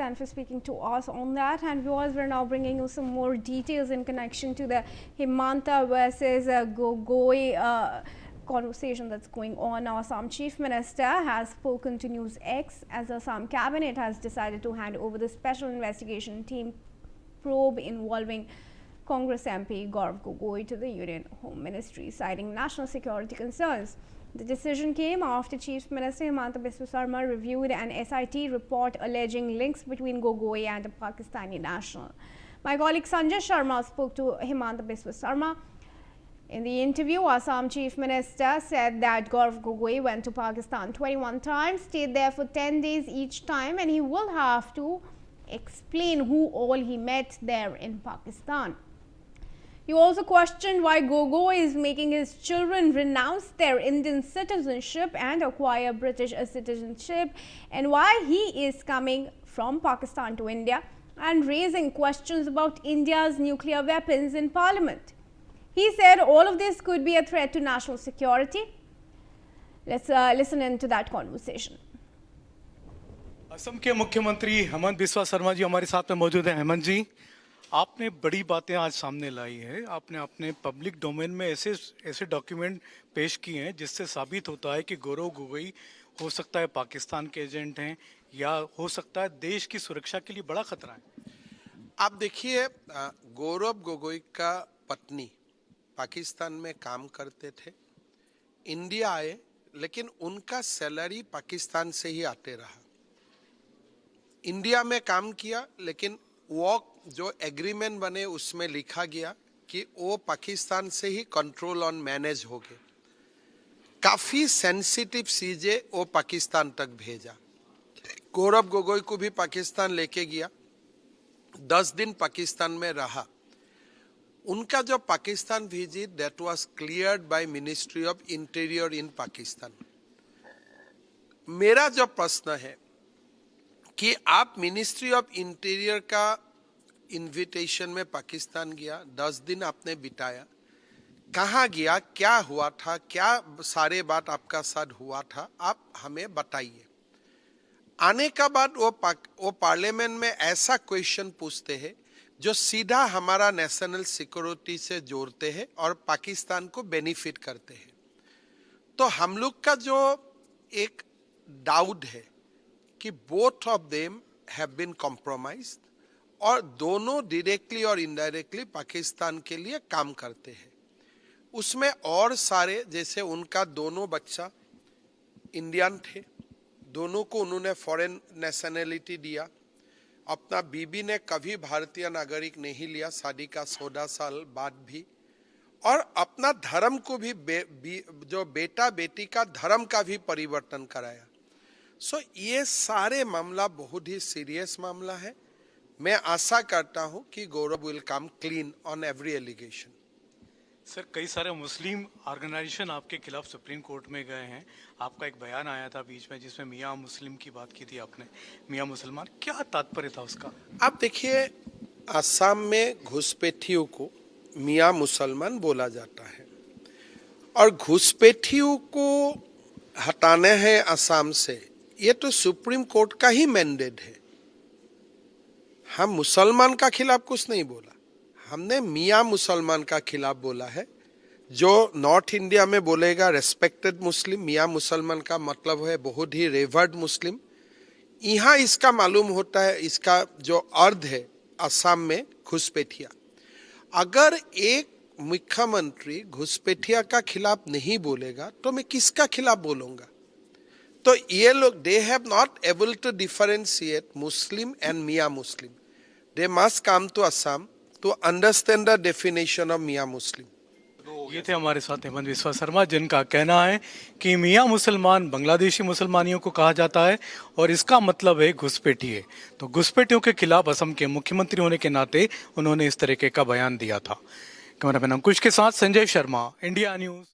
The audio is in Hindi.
And for speaking to us on that. And viewers, we're now bringing you some more details in connection to the Himanta versus Gogoi conversation that's going on. Assam Chief Minister has spoken to News X as Assam Cabinet has decided to hand over the special investigation team probe involving Congress MP Gaurav Gogoi to the Union Home Ministry, citing national security concerns. The decision came after Chief Minister Himanta Biswa Sarma reviewed an SIT report alleging links between Gogoi and a Pakistani national. My colleague Sanjay Sharma spoke to Himanta Biswa Sarma. In the interview, Assam Chief Minister said that Gaurav Gogoi went to Pakistan 21 times, stayed there for 10 days each time, and he will have to explain who all he met there in Pakistan. He also questioned why Gogoi is making his children renounce their Indian citizenship and acquire British citizenship, and why he is coming from Pakistan to India and raising questions about India's nuclear weapons in Parliament. He said all of this could be a threat to national security. Let's listen into that conversation. Assam के मुख्यमंत्री हेमंत बिस्वा शर्मा जी हमारे साथ में मौजूद हैं। हेमंत जी, आपने बड़ी बातें आज सामने लाई है। आपने अपने पब्लिक डोमेन में ऐसे डॉक्यूमेंट पेश किए हैं जिससे साबित होता है कि गौरव गोगोई हो सकता है पाकिस्तान के एजेंट हैं या हो सकता है देश की सुरक्षा के लिए बड़ा खतरा है। आप देखिए, गौरव गोगोई का पत्नी पाकिस्तान में काम करते थे, इंडिया आए, लेकिन उनका सैलरी पाकिस्तान से ही आते रहा। इंडिया में काम किया, लेकिन वो जो एग्रीमेंट बने उसमें लिखा गया कि वो पाकिस्तान से ही कंट्रोल ऑन मैनेज हो गए। काफी सेंसिटिव चीजें वो पाकिस्तान तक भेजा। गौरव गोगोई को भी पाकिस्तान लेके गया, 10 दिन पाकिस्तान में रहा। उनका जो Pakistan visit that was cleared by ministry of interior in Pakistan. मेरा जो प्रश्न है कि आप मिनिस्ट्री ऑफ इंटीरियर का इनविटेशन में पाकिस्तान गया, 10 दिन आपने बिताया, कहाँ गया, क्या हुआ था, क्या सारे बात आपका साथ हुआ था, आप हमें बताइए। आने का बाद वो पार्लियामेंट में ऐसा क्वेश्चन पूछते हैं जो सीधा हमारा नेशनल सिक्योरिटी से जोड़ते हैं और पाकिस्तान को बेनिफिट करते हैं। तो हम लोग का जो एक डाउट है कि both of them have been compromised और दोनों डायरेक्टली और इनडायरेक्टली पाकिस्तान के लिए काम करते हैं। उसमें और सारे, जैसे उनका दोनों बच्चा इंडियन थे, दोनों को उन्होंने फॉरेन नेशनैलिटी दिया। अपना बीबी ने कभी भारतीय नागरिक नहीं लिया, शादी का 14 साल बाद भी। और अपना धर्म को भी जो बेटा बेटी का धर्म का भी परिवर्तन कराया। सो ये सारे मामला बहुत ही सीरियस मामला है। मैं आशा करता हूं कि Gaurav will come clean on every allegation. Sir, कई सारे मुस्लिम ऑर्गेनाइजेशन आपके खिलाफ सुप्रीम कोर्ट में गए हैं। आपका एक बयान आया था बीच में जिसमें मियाँ मुस्लिम की बात की थी आपने, मियाँ मुसलमान, क्या तात्पर्य था उसका? आप देखिए, असम में घुसपैठियों को मियाँ मुसलमान बोला जाता है और घुसपैठियों को हटाने हैं असम से, ये तो सुप्रीम कोर्ट का ही मैंडेट है। हम मुसलमान का खिलाफ कुछ नहीं बोला, हमने मियाँ मुसलमान का खिलाफ बोला है। जो नॉर्थ इंडिया में बोलेगा रेस्पेक्टेड मुस्लिम, मियाँ मुसलमान का मतलब है बहुत ही रेवर्ड मुस्लिम। यहाँ इसका मालूम होता है, इसका जो अर्थ है असम में घुसपैठिया। अगर एक मुख्यमंत्री घुसपैठिया का खिलाफ नहीं बोलेगा तो मैं किसका खिलाफ बोलूंगा? तो ये लोग they have not able to differentiate मुस्लिम एंड मियाँ मुस्लिम। They must come to Assam to understand the definition of मियाँ मुस्लिम। ये थे हमारे साथ हेमंत बिस्वा शर्मा, जिनका कहना है कि मियाँ मुसलमान बांग्लादेशी मुसलमानियों को कहा जाता है और इसका मतलब है घुसपैठिए। तो घुसपैठियों के खिलाफ असम के मुख्यमंत्री होने के नाते उन्होंने इस तरीके का बयान दिया था। कैमरामैन अंकुश के साथ संजय शर्मा, इंडिया न्यूज।